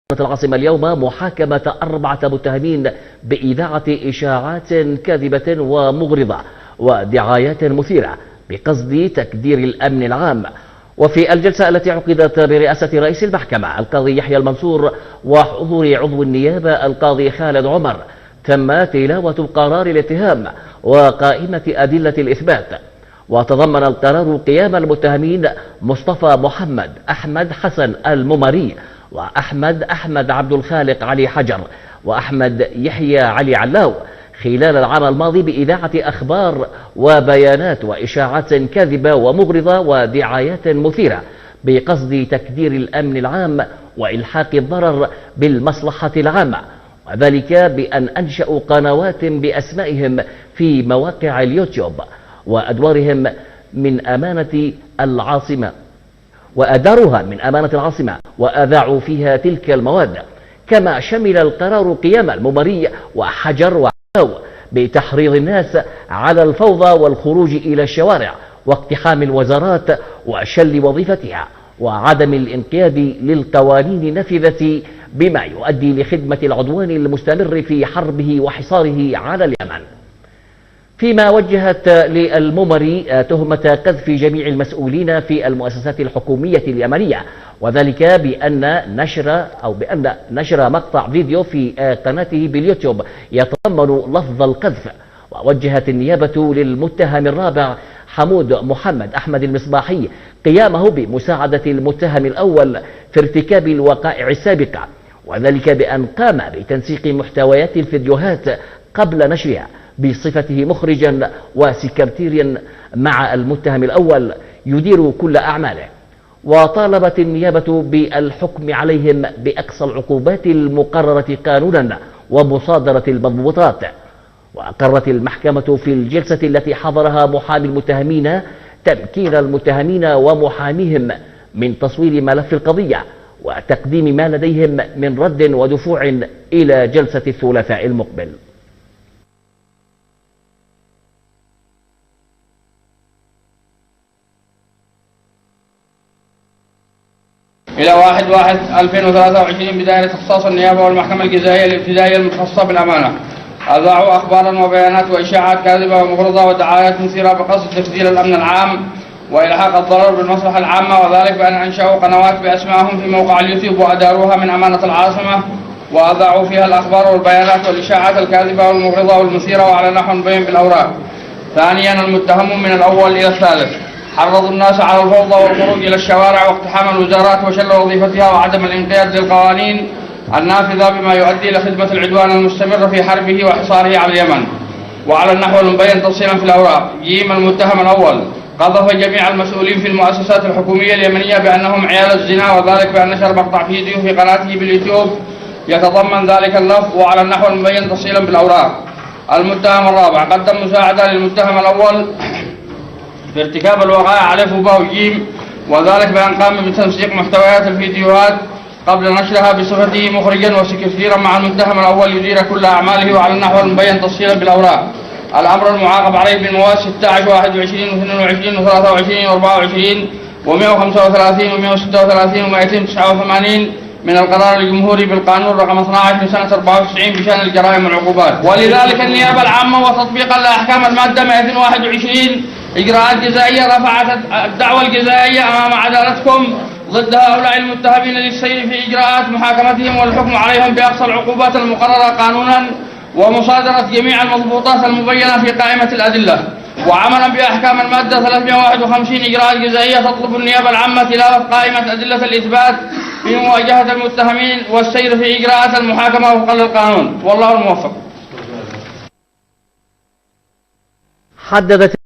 العاصمة اليوم محاكمة 4 متهمين بإذاعة إشاعات كاذبة ومغرضة ودعايات مثيرة بقصد تكدير الأمن العام. وفي الجلسة التي عقدت برئاسة رئيس المحكمة القاضي يحيى المنصور وحضور عضو النيابة القاضي خالد عمر، تم تلاوة قرار الاتهام وقائمة أدلة الإثبات. وتضمن القرار قيام المتهمين مصطفى محمد أحمد حسن الممري، وأحمد عبد الخالق علي حجر، وأحمد يحيى علي علاو خلال العام الماضي بإذاعة أخبار وبيانات وإشاعات كاذبة ومغرضة ودعايات مثيرة بقصد تكدير الأمن العام وإلحاق الضرر بالمصلحة العامة، وذلك بأن أنشأوا قنوات بأسمائهم في مواقع اليوتيوب وأدوارهم من أمانة العاصمة وأداروها من أمانة العاصمة وأذاعوا فيها تلك المواد. كما شمل القرار قيام الممري وحجر وعلاو بتحريض الناس على الفوضى والخروج إلى الشوارع واقتحام الوزارات وشل وظيفتها وعدم الانقياد للقوانين النافذة، بما يؤدي لخدمة العدوان المستمر في حربه وحصاره على اليمن. فيما وجهت للممري تهمة قذف جميع المسؤولين في المؤسسات الحكومية اليمنية، وذلك بأن نشر مقطع فيديو في قناته باليوتيوب يتضمن لفظ القذف. ووجهت النيابة للمتهم الرابع حمود محمد أحمد المصباحي قيامه بمساعدة المتهم الأول في ارتكاب الوقائع السابقة، وذلك بأن قام بتنسيق محتويات الفيديوهات قبل نشرها بصفته مخرجا وسكرتيرا مع المتهم الأول يدير كل أعماله. وطالبت النيابة بالحكم عليهم بأقصى العقوبات المقررة قانونا ومصادرة المضبوطات. وأقرت المحكمة في الجلسة التي حضرها محامي المتهمين تمكين المتهمين ومحاميهم من تصوير ملف القضية وتقديم ما لديهم من رد ودفوع إلى جلسة الثلاثاء المقبل. إلى 1/1/2023 بداية اختصاص النيابة والمحكمة الجزائية الابتدائية المتخصصة بالأمانة أذاعوا أخبارا وبيانات وإشاعات كاذبة ومغرضة ودعايات مثيرة بقصد تكدير الأمن العام وإلحاق الضرر بالمصلحة العامة، وذلك بأن أنشأوا قنوات بأسمائهم في موقع اليوتيوب وأداروها من أمانة العاصمة وأذاعوا فيها الأخبار والبيانات والإشاعات الكاذبة والمغرضة والمثيرة وعلى نحو مبين بالأوراق. ثانيا، المتهم من الأول إلى الثالث حرضوا الناس على الفوضى والخروج إلى الشوارع واقتحام الوزارات وشل وظيفتها وعدم الانقياد للقوانين النافذة، بما يؤدي إلى خدمة العدوان المستمر في حربه وحصاره على اليمن. وعلى النحو المبين تفصيلا في الأوراق. ج. المتهم الأول قذف جميع المسؤولين في المؤسسات الحكومية اليمنية بأنهم عيال الزنا، وذلك بأن نشر مقطع فيديو في قناته باليوتيوب يتضمن ذلك اللفظ. وعلى النحو المبين تفصيلا في الأوراق. المتهم الرابع قدم مساعدة للمتهم الأول في ارتكاب الوقائع عليه فوباء وجيم، وذلك بأن قام بتنسيق محتويات الفيديوهات قبل نشرها بصفته مخرجا وسكرتيرا مع المتهم الأول يدير كل أعماله. وعلى النحو المبين تفصيلا بالأوراق. الأمر المعاقب عليه بالمواد 16 21 و22 و23 و24 و135 و136 و289 من القرار الجمهوري بالقانون رقم 12 لسنة 94 بشأن الجرائم والعقوبات. ولذلك النيابة العامة وتطبيقا لأحكام المادة 221 إجراءات جزائية رفعت الدعوى الجزائية أمام عدالتكم ضد هؤلاء المتهمين للسير في إجراءات محاكمتهم والحكم عليهم بأقصى العقوبات المقررة قانونا ومصادرة جميع المضبوطات المبينة في قائمة الأدلة. وعملا بأحكام المادة 351 إجراءات جزائية تطلب النيابة العامة تلاوة قائمة أدلة الإثبات في مواجهة المتهمين والسير في إجراءات المحاكمة وفقا للقانون، والله الموفق. حددت